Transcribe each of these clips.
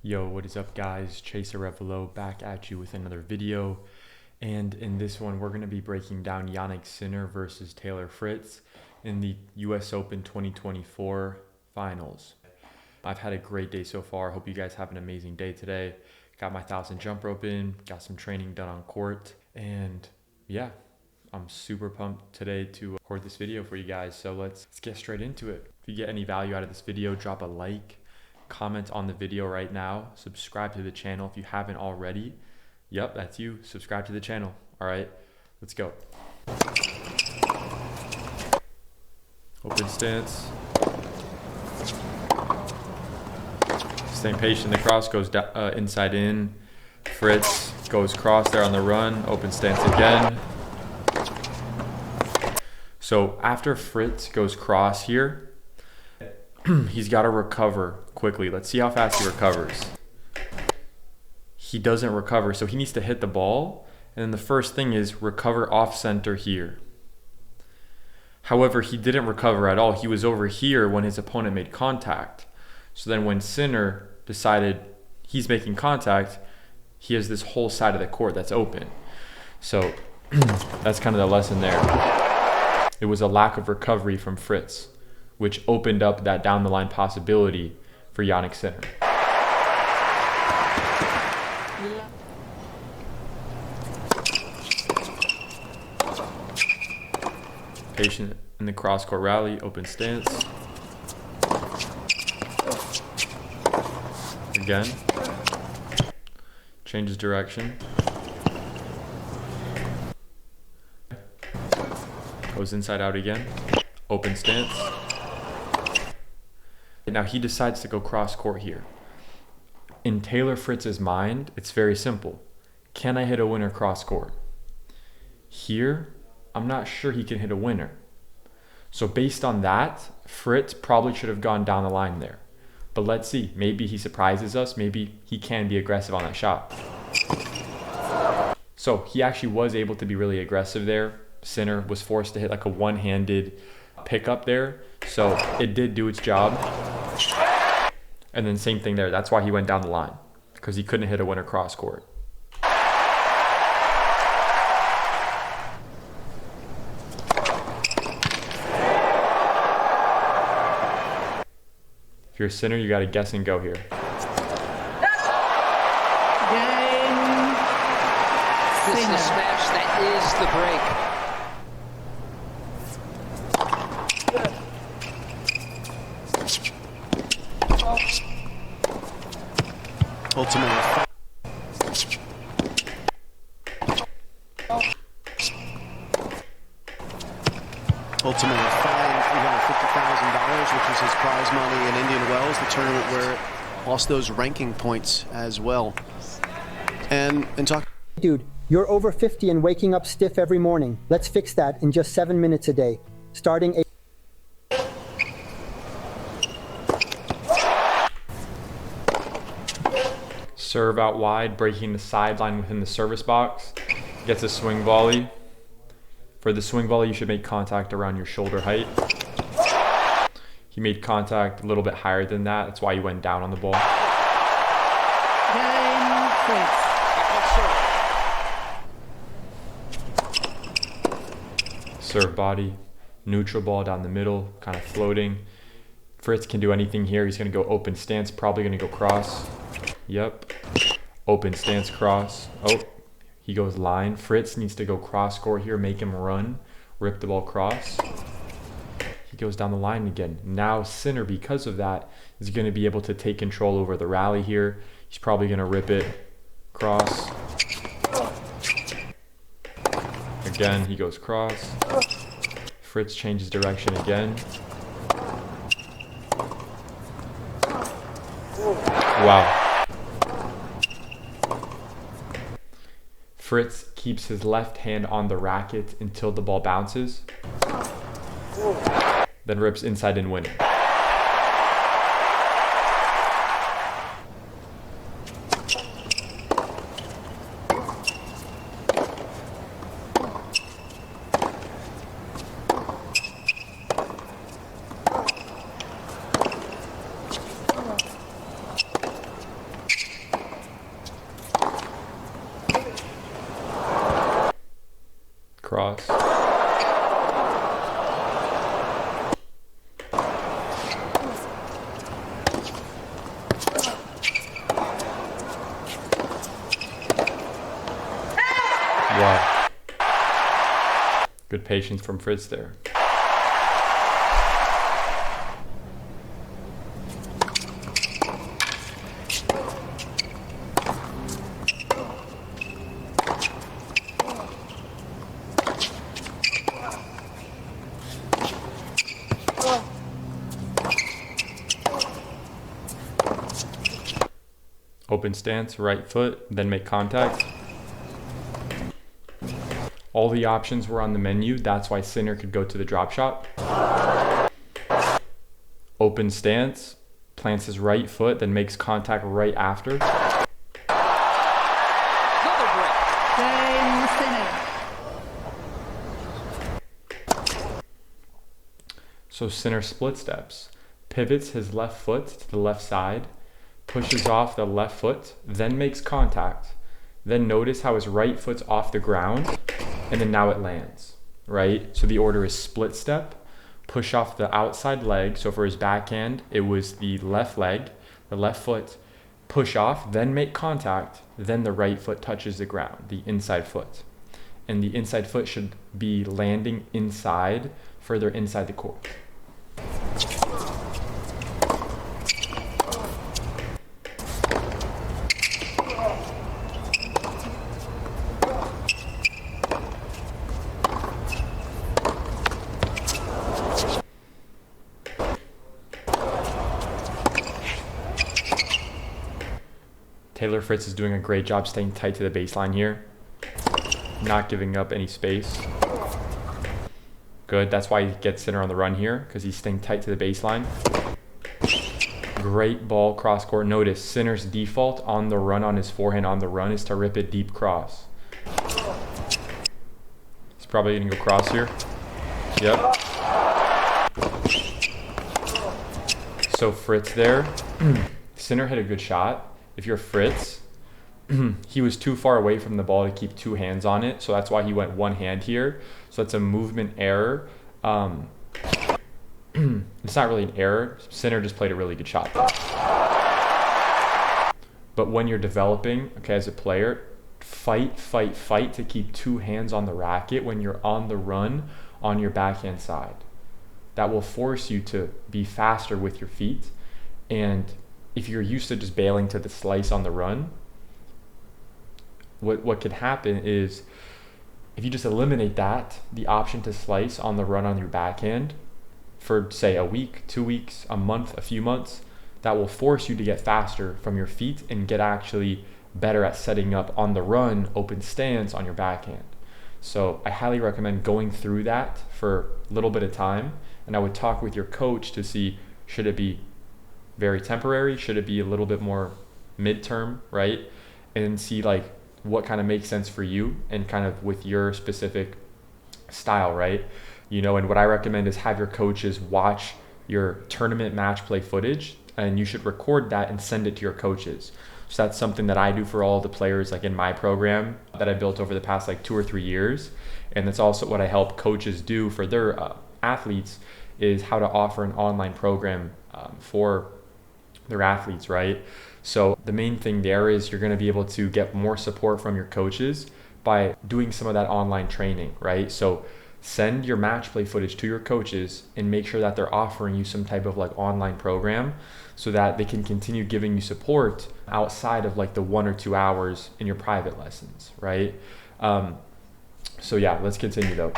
Yo, what is up guys? Chaser Revelo back at you with another video. And in this one, we're going to be breaking down Jannik Sinner versus Taylor Fritz in the US Open 2024 finals. I've had a great day so far. Hope you guys have an amazing day today. Got my 1,000 jump rope in, got some training done on court. And yeah, I'm super pumped today to record this video for you guys. So let's get straight into it. If you get any value out of this video, drop a like. Comment on the video right now. Subscribe to the channel if you haven't already. Yep, that's you. Subscribe to the channel. All right, let's go. Open stance. Staying patient. The cross goes inside in. Fritz goes cross there on the run. Open stance again. So after Fritz goes cross here, he's got to recover quickly. Let's see how fast he recovers. He doesn't recover, so he needs to hit the ball. And then the first thing is recover off center here. However, he didn't recover at all. He was over here when his opponent made contact. So then when Sinner decided he's making contact, he has this whole side of the court that's open. So that's kind of the lesson there. It was a lack of recovery from Fritz, which opened up that down the line possibility for Jannik Sinner. Patient in the cross court rally, open stance. Again. Changes direction. Goes inside out again. Open stance. Now he decides to go cross court here. In Taylor Fritz's mind, it's very simple. Can I hit a winner cross court? Here, I'm not sure he can hit a winner. So based on that, Fritz probably should have gone down the line there. But let's see, maybe he surprises us. Maybe he can be aggressive on that shot. So he actually was able to be really aggressive there. Sinner was forced to hit like a one-handed pickup there. So it did do its job. And then same thing there. That's why he went down the line, because he couldn't hit a winner cross court. If you're a Sinner, you got to guess and go here. Game. This is the smash that is the break. Ultimately. Ultimately fined $350,000, which was his prize money in Indian Wells, the tournament where it lost those ranking points as well. And talk. Dude, you're over 50 and waking up stiff every morning. Let's fix that in just 7 minutes a day. Starting a Serve out wide, breaking the sideline within the service box. Gets a swing volley. For the swing volley, you should make contact around your shoulder height. He made contact a little bit higher than that. That's why he went down on the ball. Serve body, neutral ball down the middle, kind of floating. Fritz can do anything here. He's going to go open stance, probably going to go cross. Yep. Open stance cross. Oh, he goes line. Fritz needs to go cross court here, make him run, rip the ball cross. He goes down the line again. Now Sinner, because of that, is going to be able to take control over the rally here. He's probably going to rip it cross. Again, he goes cross. Fritz changes direction again. Wow. Fritz keeps his left hand on the racket until the ball bounces. Then rips inside and winning. cross. Wow. Good patience from Fritz there. Open stance, right foot, then make contact. All the options were on the menu. That's why Sinner could go to the drop shot. Open stance, plants his right foot, then makes contact right after. Another break. Game Sinner. So Sinner split steps. Pivots his left foot to the left side, pushes off the left foot, then makes contact. Then notice how his right foot's off the ground, and then now it lands, right? So the order is split step, push off the outside leg. So for his backhand, it was the left leg, the left foot, push off, then make contact, then the right foot touches the ground, the inside foot. And the inside foot should be landing inside, further inside the court. Taylor Fritz is doing a great job staying tight to the baseline here, not giving up any space. Good, that's why he gets Sinner on the run here, because he's staying tight to the baseline. Great ball cross court. Notice Sinner's default on the run, on his forehand on the run, is to rip it deep cross. He's probably gonna go cross here. Yep. So Fritz there. Sinner hit a good shot. If you're Fritz, he was too far away from the ball to keep two hands on it, so that's why he went one hand here. So it's a movement error. It's not really an error. Sinner just played a really good shot though. But when you're developing, okay, as a player, fight to keep two hands on the racket when you're on the run on your backhand side. That will force you to be faster with your feet. And if you're used to just bailing to the slice on the run, what could happen is if you just eliminate that, the option to slice on the run on your backhand for say a week, 2 weeks, a month, a few months, that will force you to get faster from your feet and get actually better at setting up on the run, open stance on your backhand. So I highly recommend going through that for a little bit of time. And I would talk with your coach to see, should it be very temporary? Should it be a little bit more midterm, right? And see like what kind of makes sense for you and kind of with your specific style, right? You know, and what I recommend is have your coaches watch your tournament match play footage, and you should record that and send it to your coaches. So that's something that I do for all the players like in my program that I built over the past like 2 or 3 years. And that's also what I help coaches do for their athletes, is how to offer an online program for their athletes, right? So the main thing there is you're going to be able to get more support from your coaches by doing some of that online training, right? So send your match play footage to your coaches and make sure that they're offering you some type of like online program so that they can continue giving you support outside of like the 1 or 2 hours in your private lessons, right? So yeah, let's continue though.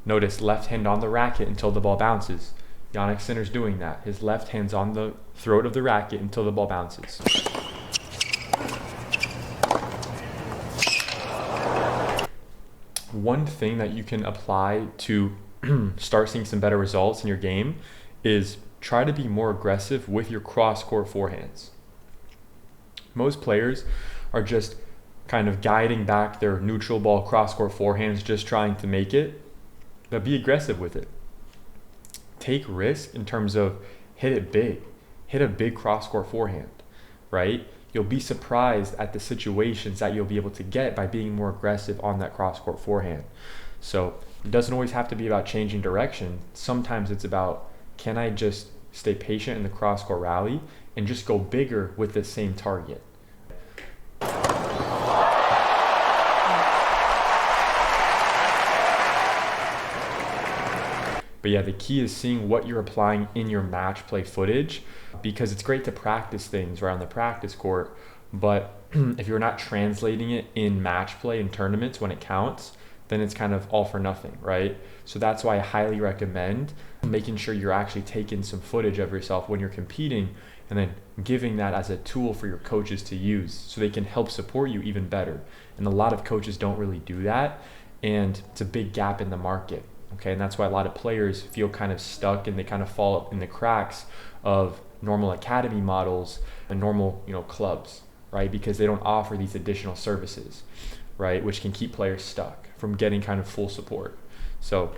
Notice left hand on the racket until the ball bounces. Jannik Sinner's doing that. His left hand's on the throat of the racket until the ball bounces. One thing that you can apply to start seeing some better results in your game is try to be more aggressive with your cross-court forehands. Most players are just kind of guiding back their neutral ball cross-court forehands, just trying to make it. But be aggressive with it. take risk in terms of hit it big, hit a big cross-court forehand, right? You'll be surprised at the situations that you'll be able to get by being more aggressive on that cross-court forehand. So it doesn't always have to be about changing direction. Sometimes it's about, can I just stay patient in the cross-court rally and just go bigger with the same target? But yeah, the key is seeing what you're applying in your match play footage, because it's great to practice things right on the practice court, but if you're not translating it in match play in tournaments when it counts, then it's kind of all for nothing, right? So that's why I highly recommend making sure you're actually taking some footage of yourself when you're competing and then giving that as a tool for your coaches to use so they can help support you even better. And a lot of coaches don't really do that, and it's a big gap in the market. Okay, and that's why a lot of players feel kind of stuck and they kind of fall in the cracks of normal academy models and normal, clubs, right? Because they don't offer these additional services, right? Which can keep players stuck from getting kind of full support. So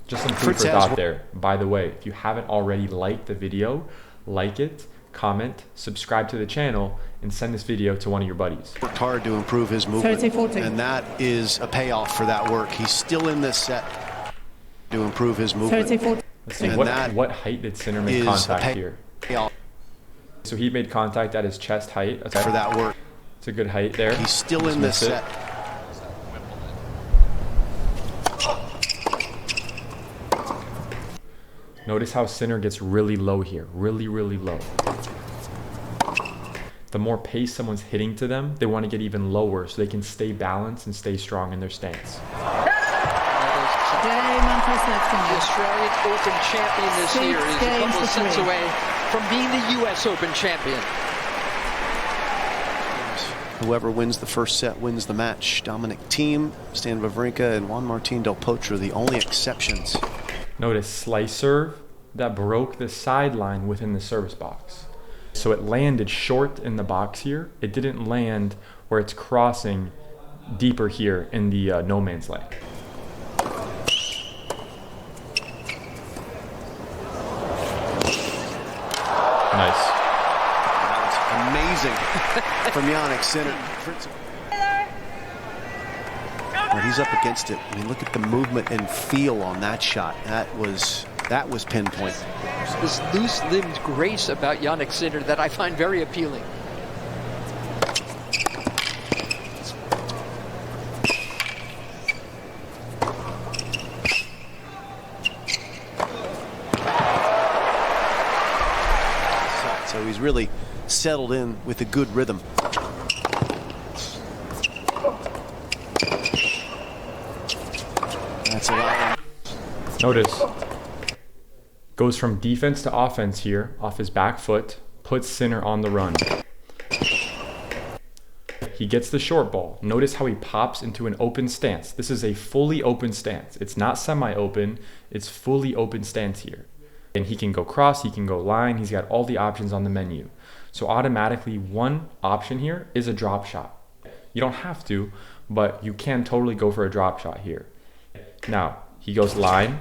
just some food for thought there. By the way, if you haven't already liked the video, like it, comment, subscribe to the channel, and send this video to one of your buddies. Worked hard to improve his movement, 30-40. and that is a payoff for that work. He's still in this set to improve his movement. 30-40. Let's see, And what height did Sinner make contact here? So he made contact at his chest height. Okay. For that work. It's a good height there. He's still in this set. Notice how Sinner gets really low here. Really, really low. The more pace someone's hitting to them, they want to get even lower so they can stay balanced and stay strong in their stance. The Australian Open champion this year is a couple of sets away from being the U.S. Open champion. Whoever wins the first set wins the match. Dominic Thiem, Stan Wawrinka, and Juan Martín del Potro, the only exceptions. Notice slice serve that broke the sideline within the service box. So it landed short in the box here. It didn't land where it's crossing deeper here in the no man's land. Nice. That was amazing from Jannik Sinner. When he's up against it, I mean, look at the movement and feel on that shot. That was pinpoint. This loose-limbed grace about Jannik Sinner that I find very appealing. So he's really settled in with a good rhythm. That's allowing. Notice, goes from defense to offense here, off his back foot, puts Sinner on the run. He gets the short ball. Notice how he pops into an open stance. This is a fully open stance. It's not semi-open, it's fully open stance here. And he can go cross, he can go line, he's got all the options on the menu. So automatically one option here is a drop shot. You don't have to, but you can totally go for a drop shot here. Now, he goes line,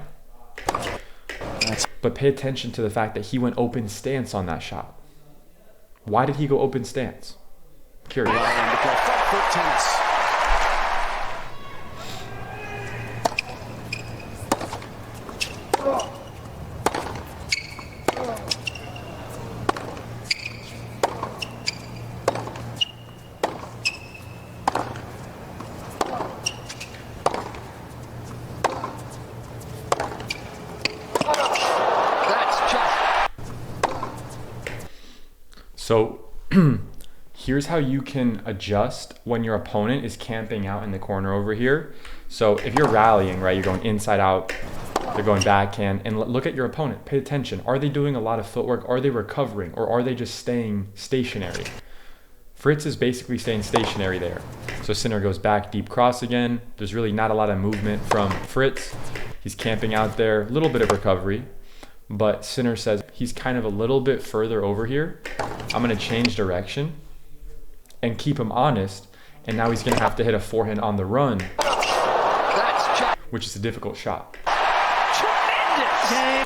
but pay attention to the fact that he went open stance on that shot. Why did he go open stance? Curious. Front foot tennis. So here's how you can adjust when your opponent is camping out in the corner over here. So if you're rallying, right, you're going inside out, they're going backhand, and look at your opponent. Pay attention. Are they doing a lot of footwork? Are they recovering? Or are they just staying stationary? Fritz is basically staying stationary there. So Sinner goes back, deep cross again. There's really not a lot of movement from Fritz. He's camping out there, a little bit of recovery. But Sinner says he's kind of a little bit further over here. I'm going to change direction and keep him honest. And now he's going to have to hit a forehand on the run, which is a difficult shot. Tremendous!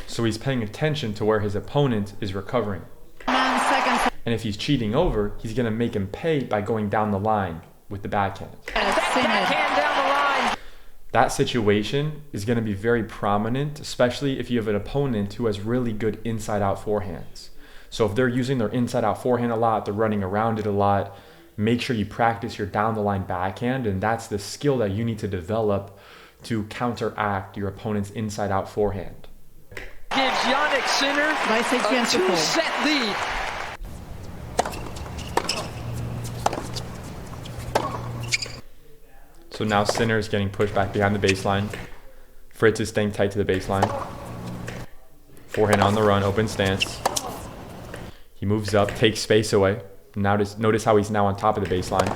So he's paying attention to where his opponent is recovering. 9 seconds. And if he's cheating over, he's going to make him pay by going down the line with the backhand. Backhand down the line. That situation is going to be very prominent, especially if you have an opponent who has really good inside-out forehands. So if they're using their inside-out forehand a lot, they're running around it a lot, make sure you practice your down-the-line backhand, and that's the skill that you need to develop to counteract your opponent's inside-out forehand. Gives Jannik Sinner a 2-set lead. So now Sinner is getting pushed back behind the baseline. Fritz is staying tight to the baseline. Forehand on the run, open stance. He moves up, takes space away. Now notice how he's now on top of the baseline.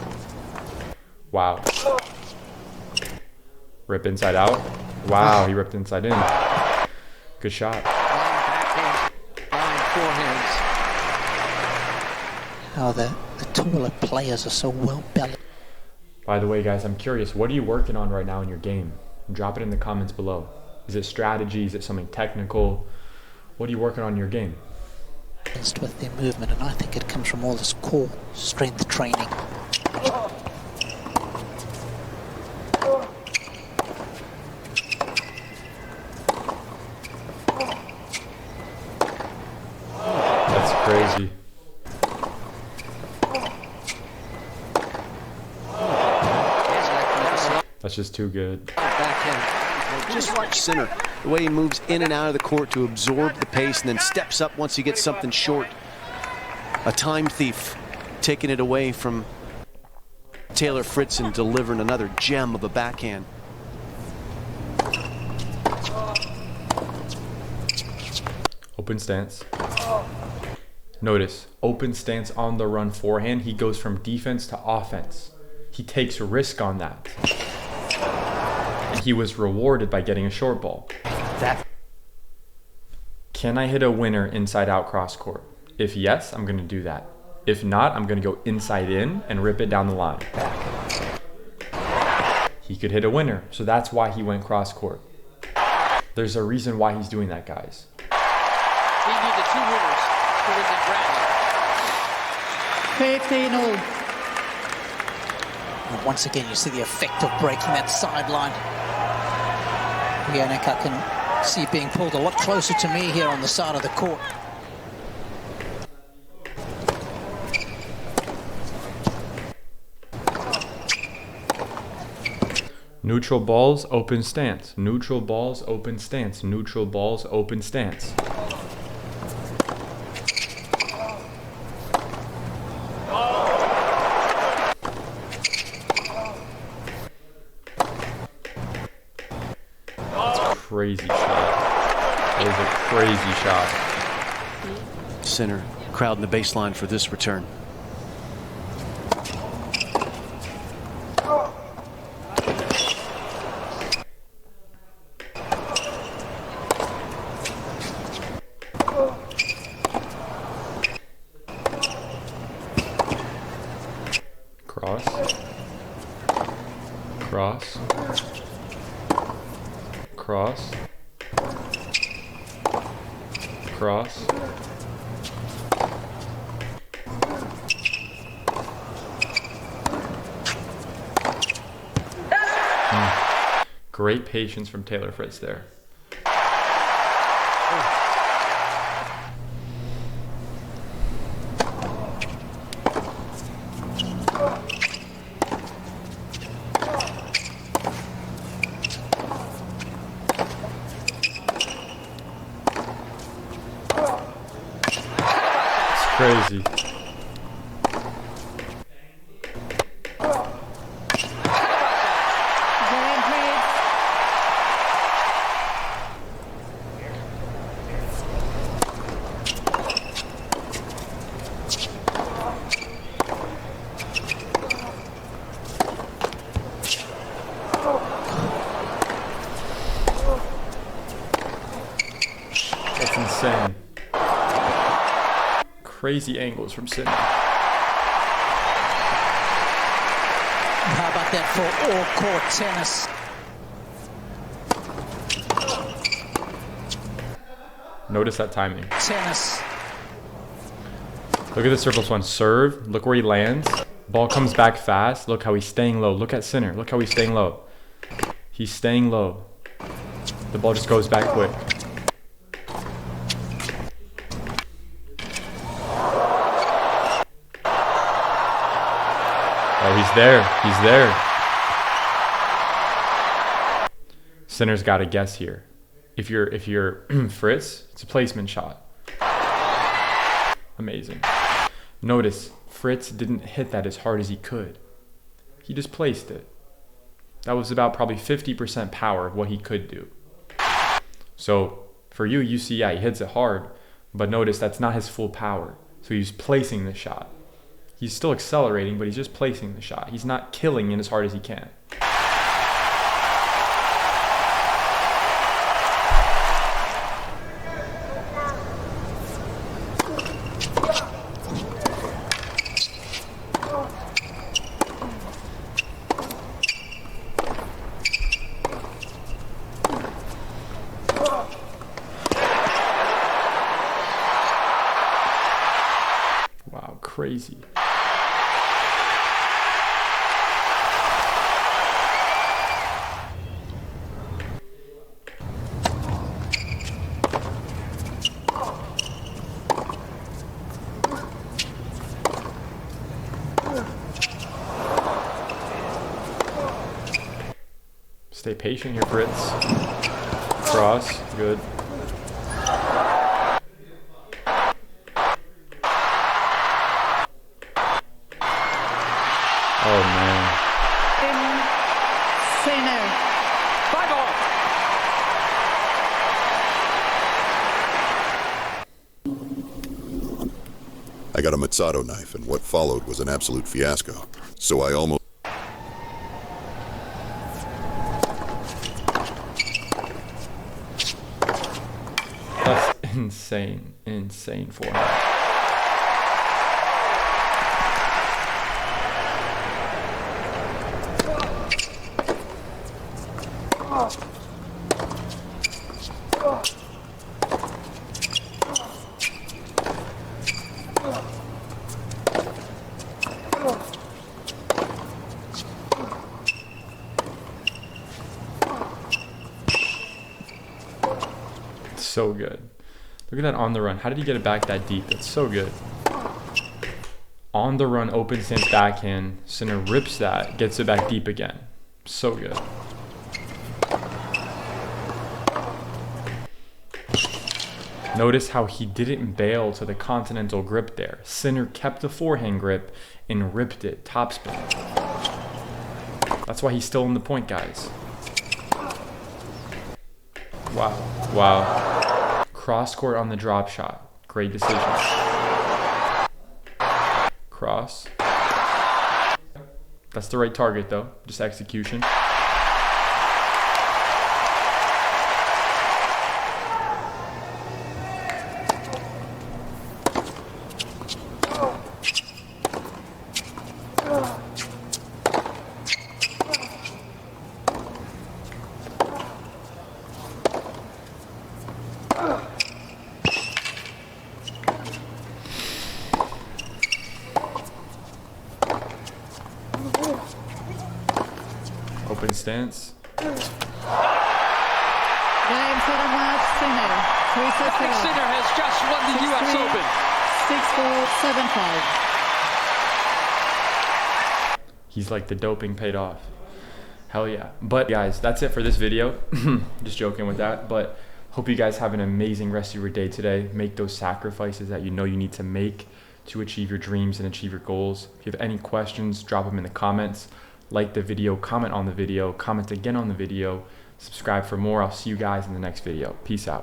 Wow. Rip inside out. Wow, he ripped inside in. Good shot. Line backhand, line forehands. How the taller players are so well balanced. By the way, guys, I'm curious, what are you working on right now in your game? Drop it in the comments below. Is it strategy? Is it something technical? What are you working on in your game? With their movement, and I think it comes from all this core strength training. That's crazy. That's just too good. Backhand. Just watch Sinner, the way he moves in and out of the court to absorb the pace and then steps up once he gets something short. A time thief, taking it away from Taylor Fritz and delivering another gem of a backhand. Open stance. Notice, open stance on the run forehand. He goes from defense to offense. He takes risk on that. And he was rewarded by getting a short ball. Can I hit a winner inside out cross court? If yes, I'm going to do that. If not, I'm going to go inside in and rip it down the line. He could hit a winner, so that's why he went cross court. There's a reason why he's doing that, guys. He needed 2 winners to win that round. 15-all. And once again, you see the effect of breaking that sideline. Jannik, I can see being pulled a lot closer to me here on the side of the court. Neutral balls, open stance. Neutral balls, open stance. Neutral balls, open stance. Crazy shot. That was a crazy shot. Sinner crowding the baseline for this return. Cross. Cross. Cross. Cross. Great patience from Taylor Fritz there. Crazy. That's insane. Crazy angles from Sinner. How about that for all-court tennis? Notice that timing. Tennis. Look at the surplus one. Serve. Look where he lands. Ball comes back fast. Look how he's staying low. Look at Sinner. Look how he's staying low. He's staying low. The ball just goes back quick. Oh, he's there. He's there. Sinner's got to guess here. If you're Fritz, it's a placement shot. Amazing. Notice Fritz didn't hit that as hard as he could. He just placed it. That was about probably 50% power of what he could do. So for you see, yeah, he hits it hard, but notice that's not his full power. So he's placing the shot. He's still accelerating, but he's just placing the shot. He's not killing it as hard as he can. Wow, crazy. Stay patient here, Fritz. Cross, good. Oh man. Sinner. 5-all. I got a Mazzato knife, and what followed was an absolute fiasco. So I almost... That's insane. Insane for him. So good. Look at that on the run. How did he get it back that deep? That's so good. On the run, open stance backhand. Sinner rips that, gets it back deep again. So good. Notice how he didn't bail to the continental grip there. Sinner kept the forehand grip and ripped it topspin. That's why he's still in the point, guys. Wow. Wow. Cross court on the drop shot. Great decision. Cross. That's the right target though. Just execution. Open stance. Game for the match, Sinner. Jannik Sinner has just won the U.S. Open. 6-4, 7-5. He's like, the doping paid off. Hell yeah. But guys, that's it for this video. Just joking with that. But hope you guys have an amazing rest of your day today. Make those sacrifices that you know you need to make to achieve your dreams and achieve your goals. If you have any questions, drop them in the comments. Like the video, comment on the video, comment again on the video, subscribe for more. I'll see you guys in the next video. Peace out.